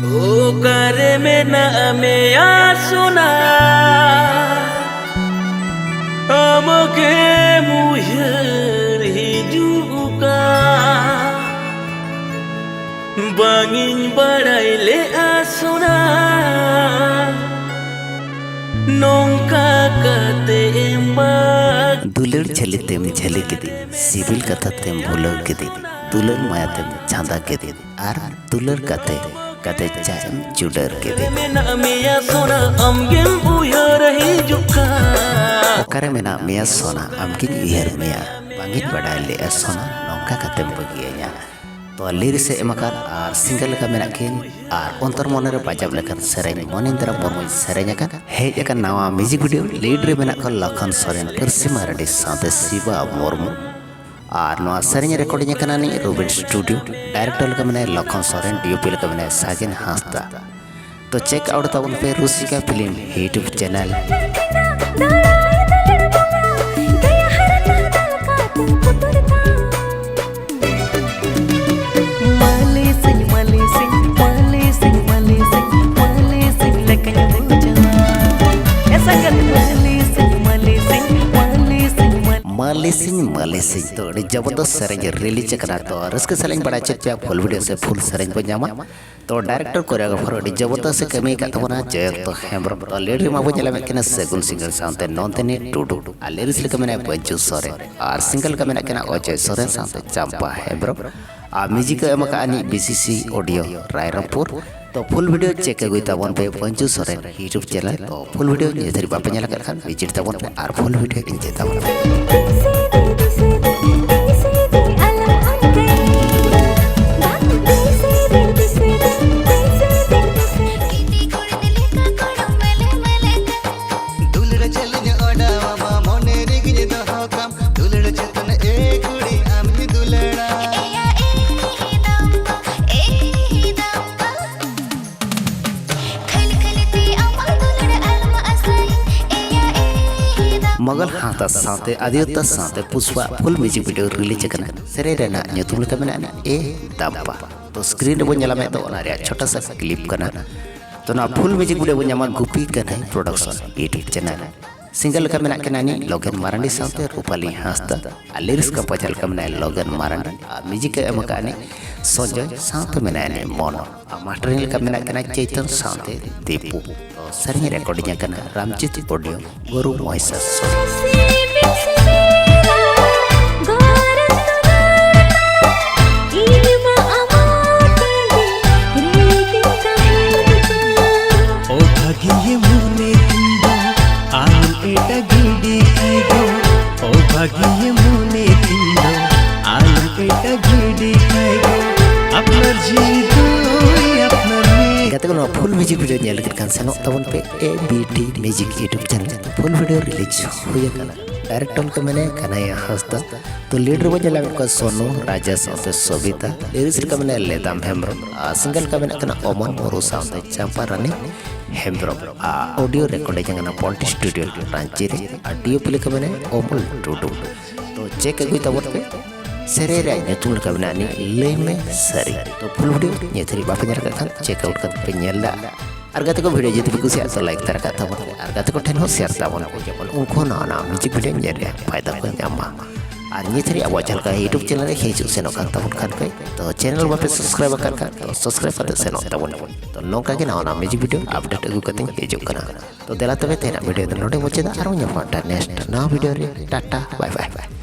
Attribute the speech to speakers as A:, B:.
A: Okare mena me asuna amake muhir hijuka bangin badai le asuna nongka kate embak
B: दुलर झले तेम झले के दे civil कथा तेम भूलो के दे दुलर माया तेम छांदा के दे आर दुलर कते कते चाम चुडर के दे ओकरे मेना मिया सोना अमकिन इहर मिया बांगिन बड़ा ले सोना नौका कतेम बगिया तो लिरिक्स से एमकार आर सिंगल का मेना किन आर अंतर मोने रे बाजाब लेकर सेरेन मनिंद्र मुर्मू सेरेन का हेज का नवा म्यूजिक वीडियो लीड रे मेना को लखन सोरेन परसिमा रेड्डी साथे शिवा मुर्मू आर नवा सेरेन रिकॉर्डिंग कना नि रूबेन स्टूडियो डायरेक्टर का मेना लखन सोरेन डीओपी का मेना सागिन हांसदा तो चेक आउट ताबन पे रूसिका फिल्म यूट्यूब चैनल मालेसिंग तो जबरदस्त सेरेंज रिलीज करा तो रस्क सेरेंज बड़ा चेक फुल वीडियो से फुल सेरेंज बन जामा तो डायरेक्टर कोरियोग्राफर जबरदस्त कमी का तबना जय तो हेमब्रम तो लेडी माबो चला में केना सेगुन सिंगल साउंड नोंतने टूटू आ लिरिक्स लेके मैंने बंजू सोरे और सिंगल का मैंने केना अजय सोरे साउंड चंपा हेमब्रम आ म्यूजिक एमकानी बीसीसी ऑडियो रायरंगपुर तो फुल वीडियो चेक गई तबन पे बंजू सोरेन यूट्यूब चैनल तो फुल वीडियो ये धरी बापे नेला खान विजिट तबन पे और फुल वीडियो इंजे तबन मगल हाथा साथे आदित्य साथे Pushpa full music video release करना सेरे रेना ᱧᱩᱛᱩᱢ ᱞᱮᱠᱟ ᱢᱮᱱᱟᱜᱼᱟ ए दाम्पा तो स्क्रीन रे बो ᱧᱮᱞᱟ ᱢᱮ तो ᱚᱱᱟ ᱨᱮᱭᱟᱜ छोटा सा क्लिप करना तो ना फुल म्यूजिक वीडियो बो ᱧᱟᱢᱟ गुपी करना प्रोडक्शन यूट्यूब चैनल सिंगल का मेना के नानी लोगन मारंडी साथे रूपाली हांसदा लिरिक्स का पचल का मेना लोगन मारंडी म्यूजिक का एमकानी संजय साथे मेना ने मोनो मास्टरिंग का मेना के ना चैतन साथे दीपू तो सरिया रिकॉर्डिंग करना रामचित ऑडियो गुरु मोइसस फुल म्यूजिक वीडियो नेल कर सेनो तबन पे ABT music YouTube channel full video release हुई कना डायरेक्टर को मैंने कन्हैया हांसदा तो लीडर बजला को सोनू राजा साथे सविता लिरिक्स का मैंने लेदाम हेमब्रम सिंगल का मैंने कना ओमन मोरू साथे चंपा रानी हेमब्रम ऑडियो रिकॉर्डिंग कना पॉइंट स्टूडियो रांची रे डीओपी का मैंने ओमल टूडू तो चेक गई तबन पे सेरे रे ᱧᱩᱛᱩᱢ ᱞᱮᱠᱟ ᱢᱮᱱᱟᱜᱼᱟ ᱞᱟᱹᱭ ᱢᱮ ᱥᱟᱹᱨᱤ तो फुल वीडियो ये थरी बापे ᱧᱮᱞ ᱠᱟᱜ ᱠᱷᱟᱱ चेक आउट ᱠᱟᱛᱮ ᱯᱮ ᱧᱮᱞ ᱫᱟ और गाते को वीडियो जति कुछ तो लाइक तरह का तबन और गाते को ठेन हो शेयर तबन जेमन उनको ना म्यूजिक वीडियो ᱧᱮᱞ रे फायदा को ᱧᱟᱢᱟ और ये थरी अब चल का यूट्यूब चैनल रे हिजु सेनो का तबन खान पे तो चैनल बापे सब्सक्राइब कर का तो सब्सक्राइब कर सेनो तबन तो नोका के ना म्यूजिक वीडियो अपडेट अगु कते हिजु कना तो देला तबे तेना वीडियो नोडे मुचे दा आरो ᱧᱟᱢᱟ नेक्स्ट ना वीडियो रे टाटा बाय बाय